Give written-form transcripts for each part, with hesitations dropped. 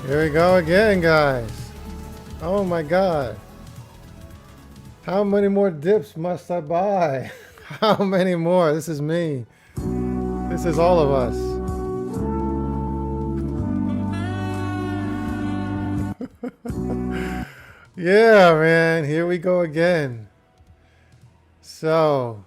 Here we go again, guys. Oh my God. How many more dips must I buy? How many more? This is me. This is all of us. Yeah, man. Here we go again. So,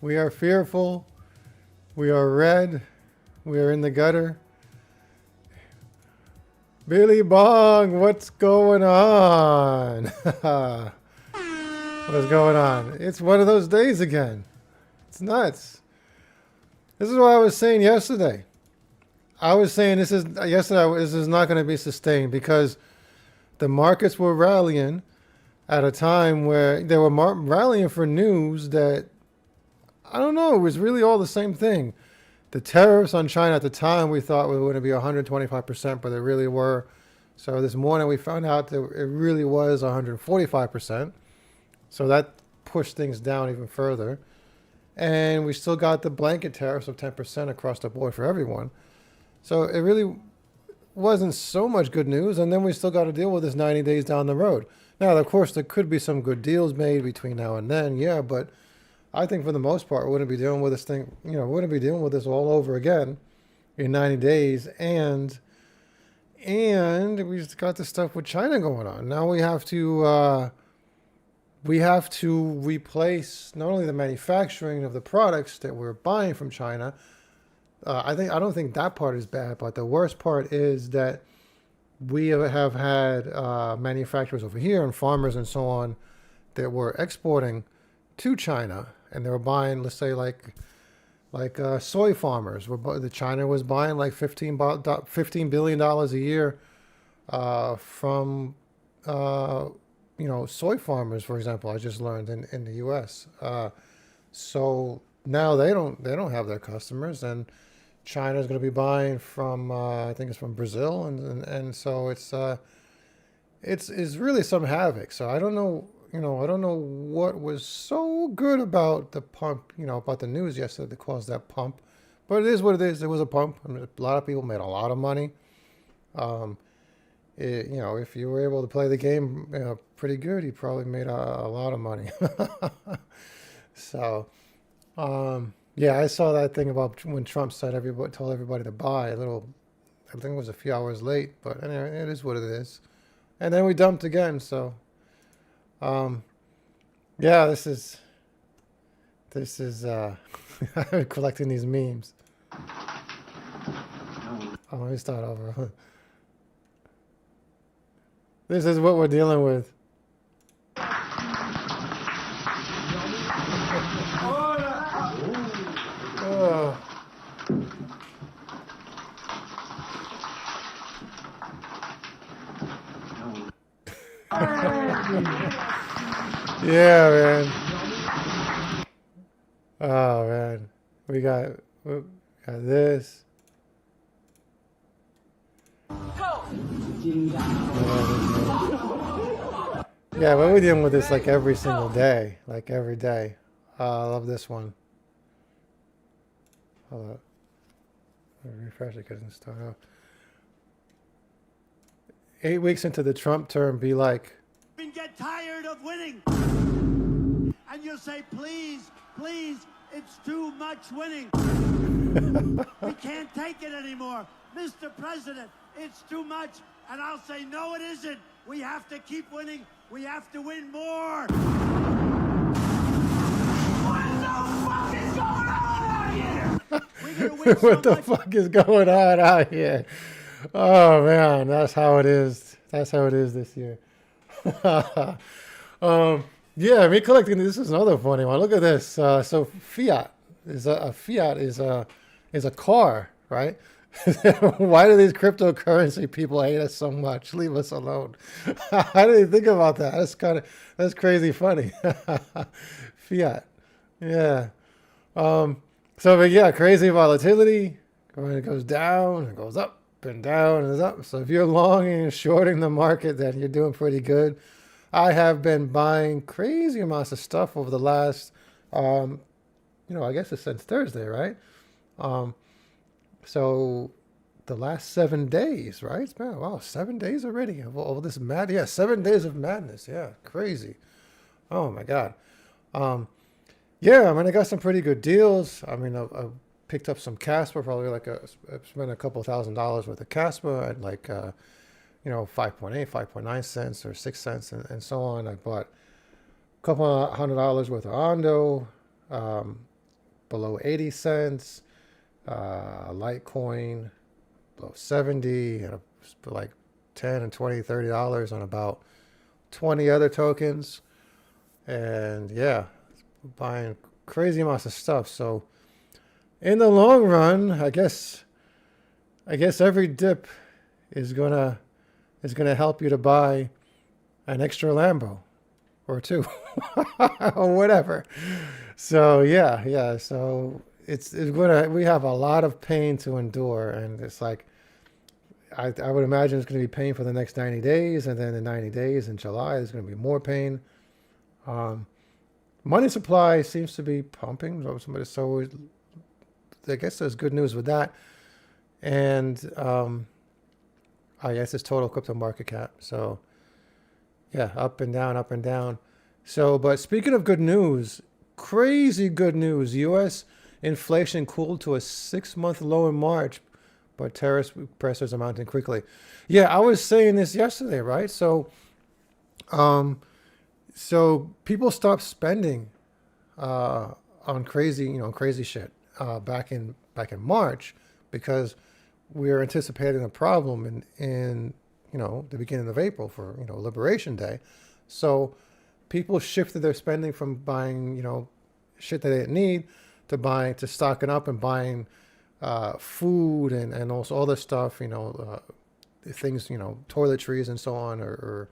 we are fearful. We are red. We are in the gutter. Billy Bong, what's going on? What's going on? It's one of those days again. It's nuts. This is what I was saying yesterday. I was saying this is not going to be sustained because the markets were rallying at a time where they were rallying for news that, I don't know, it was really all the same thing. The tariffs on China at the time we thought were going to be 125%, but they really were. So this morning we found out that it really was 145%. So that pushed things down even further. And we still got the blanket tariffs of 10% across the board for everyone. So it really wasn't so much good news. And then we still got to deal with this 90 days down the road. Now, of course, there could be some good deals made between now and then. Yeah, but I think for the most part, we wouldn't be dealing with this thing, we wouldn't be dealing with this all over again in 90 days. And we just got this stuff with China going on. Now we have to replace not only the manufacturing of the products that we're buying from China. I don't think that part is bad, but the worst part is that we have had manufacturers over here and farmers and so on that were exporting to China, and they were buying, let's say, like soy farmers. China was buying like $15 billion a year from soy farmers, for example. I just learned in the U.S. So now they don't have their customers, and China's going to be buying from I think it's from Brazil, and so it's really some havoc. So I don't know. I don't know what was so good about the pump, about the news yesterday that caused that pump. But it is what it is. It was a pump. I mean, a lot of people made a lot of money. If you were able to play the game pretty good, you probably made a lot of money. So, yeah, I saw that thing about when Trump told everybody to buy I think it was a few hours late, but anyway, it is what it is. And then we dumped again, so. Yeah, this is I'm collecting these memes. Let me start over. This is what we're dealing with. Oh. Yeah, man. Oh, man. We got this. Yeah, but we're dealing with this like every single day. Like every day. I love this one. Hold up. Refresh it because it doesn't start off. 8 weeks into the Trump term, be like, get tired of winning, and you'll say, please, it's too much winning. We can't take it anymore, Mr. President, it's too much. And I'll say, no, it isn't. We have to keep winning. We have to win more. What the fuck is going on out here Oh man, that's how it is. That's how it is this year. Yeah, me collecting. This is another funny one. Look at this. So fiat is a car, right? Why do these cryptocurrency people hate us so much? Leave us alone. I didn't think about that. That's crazy funny. Fiat, yeah. But yeah, crazy volatility. When it goes down, it goes up and down and up. So if you're longing and shorting the market, then you're doing pretty good. I have been buying crazy amounts of stuff over the last, I guess it's since Thursday, right? So the last 7 days, right? It's been, wow, 7 days already of all this mad. Yeah, 7 days of madness. Yeah, crazy. Oh my God. Yeah, I mean, I got some pretty good deals. I mean, I picked up some Casper, probably I spent a couple $1,000s worth of Casper at like, 5.8, 5.9 cents or 6 cents and so on. I bought a couple $100 worth of Ondo, below 80 cents, Litecoin below 70, and like 10 and 20, $30 on about 20 other tokens. And yeah, buying crazy amounts of stuff. So in the long run, I guess every dip is gonna help you to buy an extra Lambo or two or whatever. So yeah. So we have a lot of pain to endure, and it's like I would imagine it's going to be pain for the next 90 days, and then in 90 days in July there's going to be more pain. Money supply seems to be pumping. So I guess there's good news with that. And I guess it's total crypto market cap. So yeah, up and down, up and down. So, but speaking of good news, crazy good news. U.S. inflation cooled to a 6-month low in March, but tariff pressures are mounting quickly. Yeah, I was saying this yesterday, right? So people stopped spending on crazy shit back in March, because we were anticipating a problem in the beginning of April for Liberation Day. So people shifted their spending from buying shit that they didn't need to stocking up and buying food and also all this stuff, things, toiletries and so on, or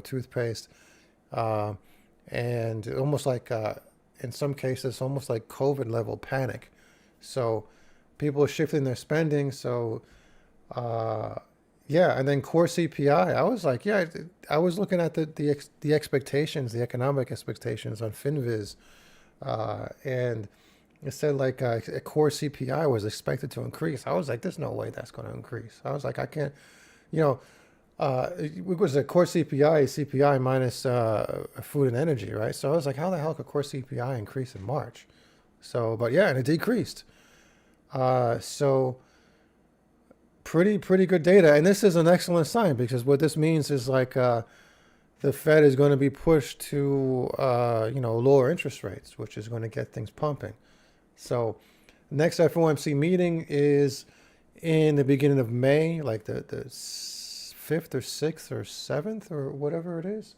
toothpaste. And almost like, in some cases, almost like COVID level panic. So people are shifting their spending. So, yeah. And then core CPI, I was like, yeah, I was looking at the expectations, the economic expectations on FinViz. And it said like a core CPI was expected to increase. I was like, there's no way that's going to increase. I was like, I can't, it was a core CPI minus food and energy, right? So I was like, how the hell could core CPI increase in March? So, but yeah, and it decreased. So pretty good data. And this is an excellent sign, because what this means is like the Fed is going to be pushed to, lower interest rates, which is going to get things pumping. So next FOMC meeting is in the beginning of May, like the 5th or 6th or 7th or whatever it is.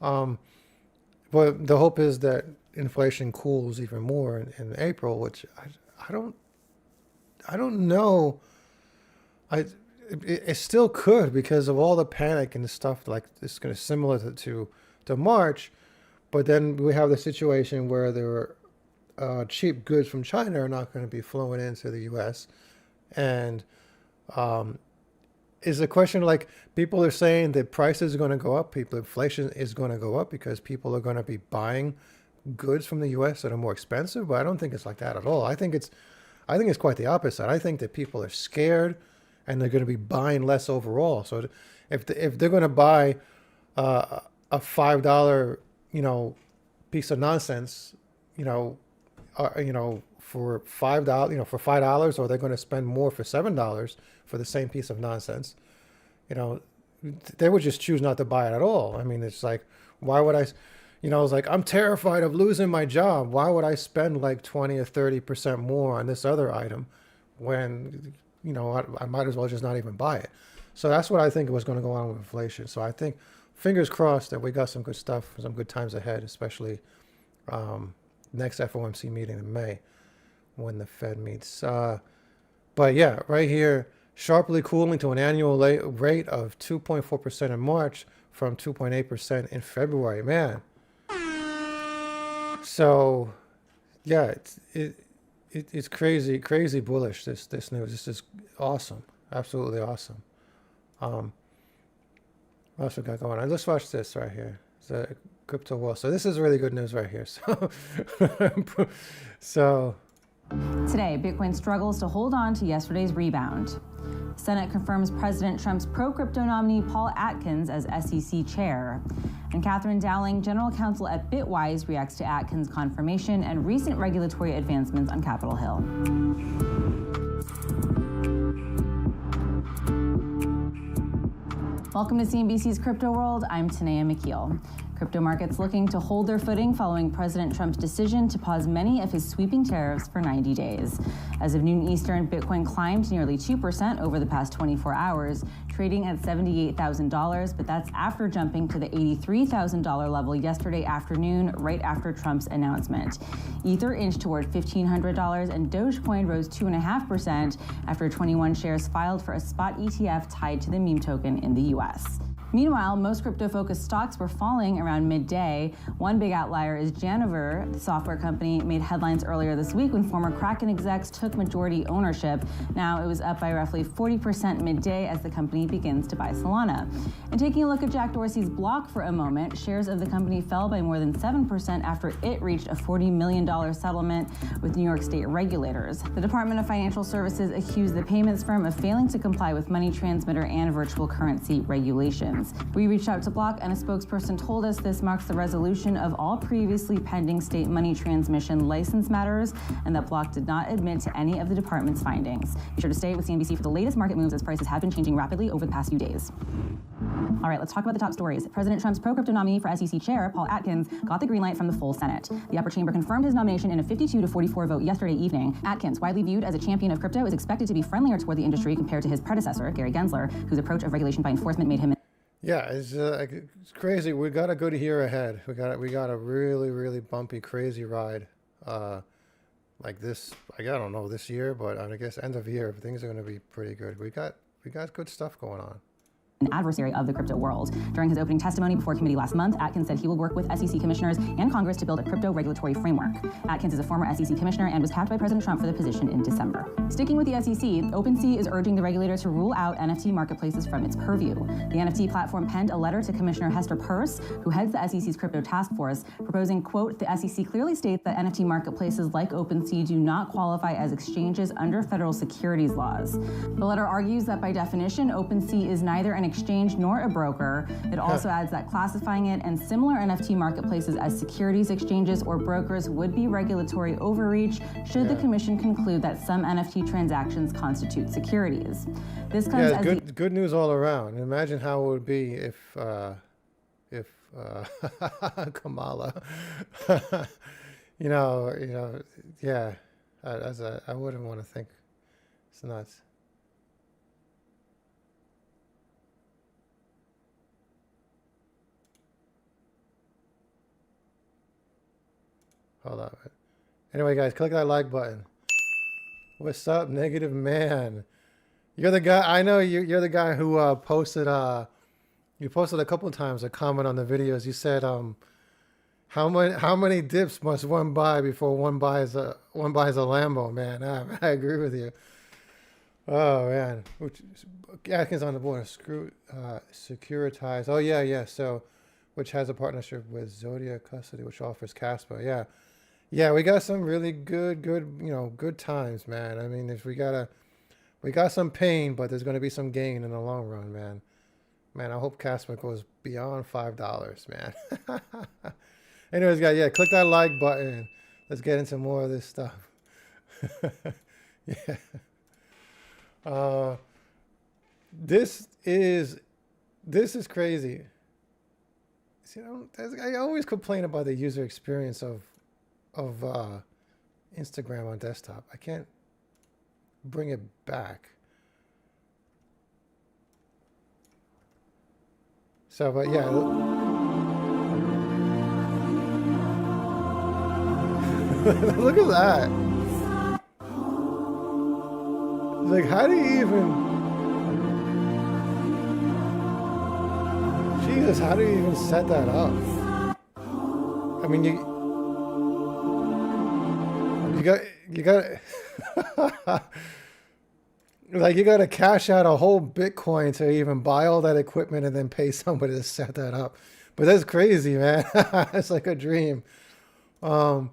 But the hope is that inflation cools even more in April, which I don't know. It still could, because of all the panic and the stuff, like it's going to similar to March. But then we have the situation where there are cheap goods from China are not going to be flowing into the U.S. And is the question, like, people are saying that prices are going to go up, inflation is going to go up because people are going to be buying goods from the U.S. that are more expensive. But I don't think it's like that at all. I think it's quite the opposite. I think that people are scared and they're going to be buying less overall. So if they're going to buy a $5 piece of nonsense, for $5, for $5, or they're going to spend more for $7 for the same piece of nonsense, they would just choose not to buy it at all. I mean, it's like, why would I, it's like, I'm terrified of losing my job. Why would I spend like 20 or 30% more on this other item when, I might as well just not even buy it. So that's what I think was going to go on with inflation. So I think, fingers crossed, that we got some good stuff, some good times ahead, especially next FOMC meeting in May when the Fed meets. But yeah, right here, sharply cooling to an annual rate of 2.4% in March from 2.8% in February. Man. So yeah, it's crazy bullish, this news. This is awesome. Absolutely awesome. What else we got going on? Let's watch this right here. It's a crypto wall. So this is really good news right here. So today, Bitcoin struggles to hold on to yesterday's rebound. Senate confirms President Trump's pro-crypto nominee Paul Atkins as SEC chair. And Catherine Dowling, general counsel at Bitwise, reacts to Atkins' confirmation and recent regulatory advancements on Capitol Hill. Welcome to CNBC's Crypto World. I'm Tanea McKeel. Crypto markets looking to hold their footing following President Trump's decision to pause many of his sweeping tariffs for 90 days. As of noon Eastern, Bitcoin climbed nearly 2% over the past 24 hours, trading at $78,000, but that's after jumping to the $83,000 level yesterday afternoon, right after Trump's announcement. Ether inched toward $1,500, and Dogecoin rose 2.5% after 21 shares filed for a spot ETF tied to the meme token in the U.S. Meanwhile, most crypto-focused stocks were falling around midday. One big outlier is Janiver. The software company made headlines earlier this week when former Kraken execs took majority ownership. Now it was up by roughly 40% midday as the company begins to buy Solana. And taking a look at Jack Dorsey's Block for a moment, shares of the company fell by more than 7% after it reached a $40 million settlement with New York state regulators. The Department of Financial Services accused the payments firm of failing to comply with money transmitter and virtual currency regulations. We reached out to Block, and a spokesperson told us this marks the resolution of all previously pending state money transmission license matters, and that Block did not admit to any of the department's findings. Be sure to stay with CNBC for the latest market moves, as prices have been changing rapidly over the past few days. All right, let's talk about the top stories. President Trump's pro-crypto nominee for SEC chair, Paul Atkins, got the green light from the full Senate. The upper chamber confirmed his nomination in a 52-44 vote yesterday evening. Atkins, widely viewed as a champion of crypto, is expected to be friendlier toward the industry compared to his predecessor, Gary Gensler, whose approach of regulation by enforcement made him... Yeah, it's crazy. We got a good year ahead. We got a really bumpy, crazy ride, like this. I don't know this year, but I guess end of year things are going to be pretty good. We got good stuff going on. An adversary of the crypto world. During his opening testimony before committee last month, Atkins said he will work with SEC commissioners and Congress to build a crypto regulatory framework. Atkins is a former SEC commissioner and was tapped by President Trump for the position in December. Sticking with the SEC, OpenSea is urging the regulator to rule out NFT marketplaces from its purview. The NFT platform penned a letter to Commissioner Hester Peirce, who heads the SEC's crypto task force, proposing, quote, the SEC clearly states that NFT marketplaces like OpenSea do not qualify as exchanges under federal securities laws. The letter argues that by definition, OpenSea is neither an exchange nor a broker. It also adds that classifying it and similar NFT marketplaces as securities exchanges or brokers would be regulatory overreach should the commission conclude that some NFT transactions constitute securities. This comes as good news all around. Imagine how it would be if Kamala, yeah, I wouldn't want to think. It's nuts. Hold on. Anyway, guys, click that like button. What's up, negative man? You're the guy. I know you're the guy who posted. You posted a couple of times a comment on the videos. You said, how many dips must one buy before one buys a Lambo? Man, I agree with you. Oh man, Atkins on the board. Securitize. Oh yeah. So, which has a partnership with Zodiac Custody, which offers Casper. Yeah, we got some really good, good times, man. I mean, we got some pain, but there's going to be some gain in the long run, man. Man, I hope Casper goes beyond $5, man. Anyways, guys, yeah, click that like button. Let's get into more of this stuff. Yeah. This is crazy. See, I always complain about the user experience of Instagram on desktop. I can't bring it back. So, but yeah. Look at that. Like, how do you even... Jesus, how do you even set that up? I mean, you got like, you got to cash out a whole Bitcoin to even buy all that equipment and then pay somebody to set that up. But that's crazy, man. It's like a dream. Yeah,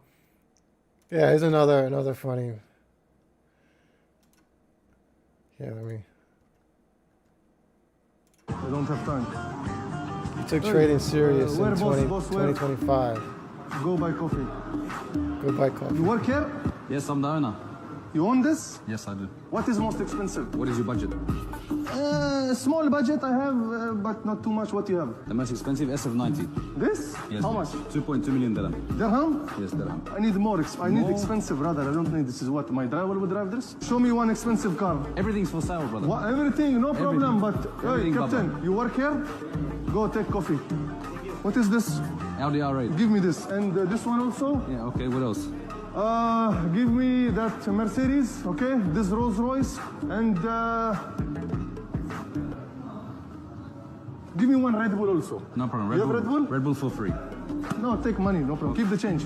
here's another funny. Yeah, let me don't have time. You took trading serious in where boss, where? 2025. Go buy coffee. Go buy coffee. You work here? Yes, I'm the owner. You own this? Yes, I do. What is most expensive? What is your budget? Small budget I have, but not too much. What you have? The most expensive SF90. This? Yes. How much? 2.2 million dirham. Dirham? Yes, dirham. I need more. I need More? expensive, brother. I don't need this. Is what my driver would drive this? Show me one expensive car. Everything's for sale, brother. What, everything, no problem. Everything. But hey, Everything, Captain, Baba. you work here? Go take coffee. What is this? Audi R8. Give me this. And this one also? Yeah, okay, what else? Give me that Mercedes, okay? This Rolls Royce. And give me one Red Bull also. No problem. You have Red Bull? Red Bull for free. No, take money, no problem. Keep the change.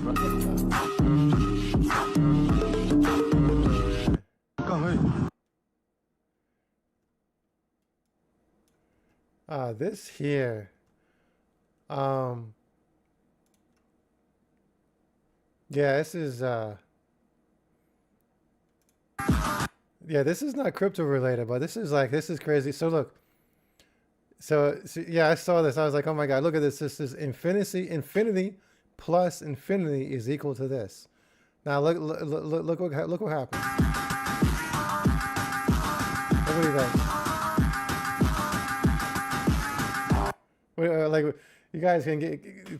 Come, hey. This here. Yeah, this is yeah, this is not crypto related, but this is crazy. So look, so yeah, I saw this. I was like, oh my God, look at this. This is infinity plus infinity is equal to this. Now look what happened. Look what he does. Like, you guys can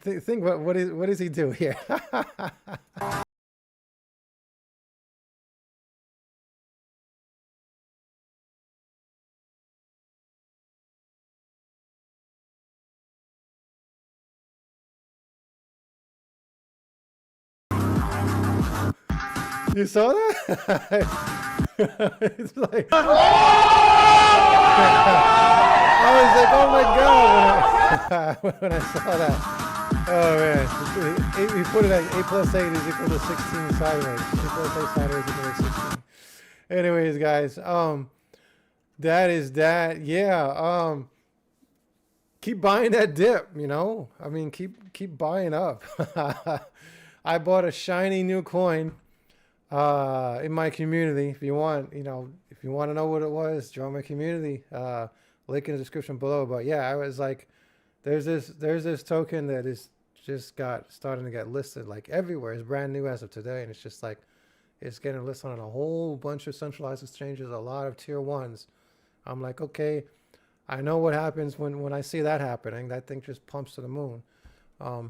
think what does he do here? You saw that? It's like, I was like, oh my God, when I saw that. Oh man, we put it at 8 plus 8 is equal to 16 sideways. 8 plus 8 sideways is equal to 16. Anyways, guys, that is that. Yeah, keep buying that dip. You know, I mean, keep buying up. I bought a shiny new coin in my community. If you want, if you want to know what it was, join my community. Link in the description below. But yeah, I was like, there's this token that is just starting to get listed like everywhere. It's brand new as of today, and it's just like it's getting listed on a whole bunch of centralized exchanges, a lot of tier ones. I'm like, okay, I know what happens when I see that happening. That thing just pumps to the moon. I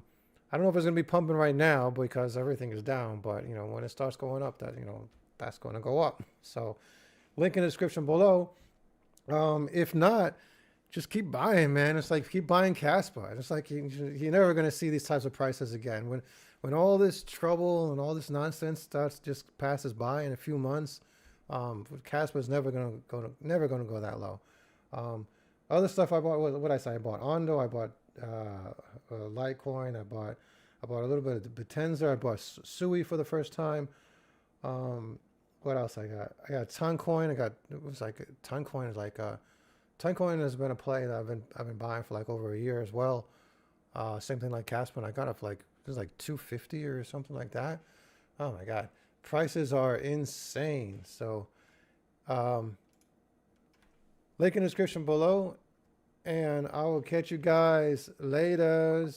don't know if it's going to be pumping right now because everything is down, but when it starts going up, that's going to go up. So link in the description below. If not, just keep buying, man. It's like keep buying Caspa. It's like you're never going to see these types of prices again. When all this trouble and all this nonsense just passes by in a few months, Caspa is never going to go that low. Other stuff I bought, what I say, I bought Ondo, I bought Litecoin, I bought a little bit of the Potenza, I bought Sui for the first time. What else I got? I got Toncoin. Toncoin is like Toncoin has been a play that I've been buying for like over a year as well. Same thing like Casper. I got it for like, it was like 250 or something like that. Oh my God, prices are insane. So link in the description below, and I will catch you guys later.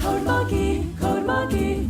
Code Monkey, Code Monkey.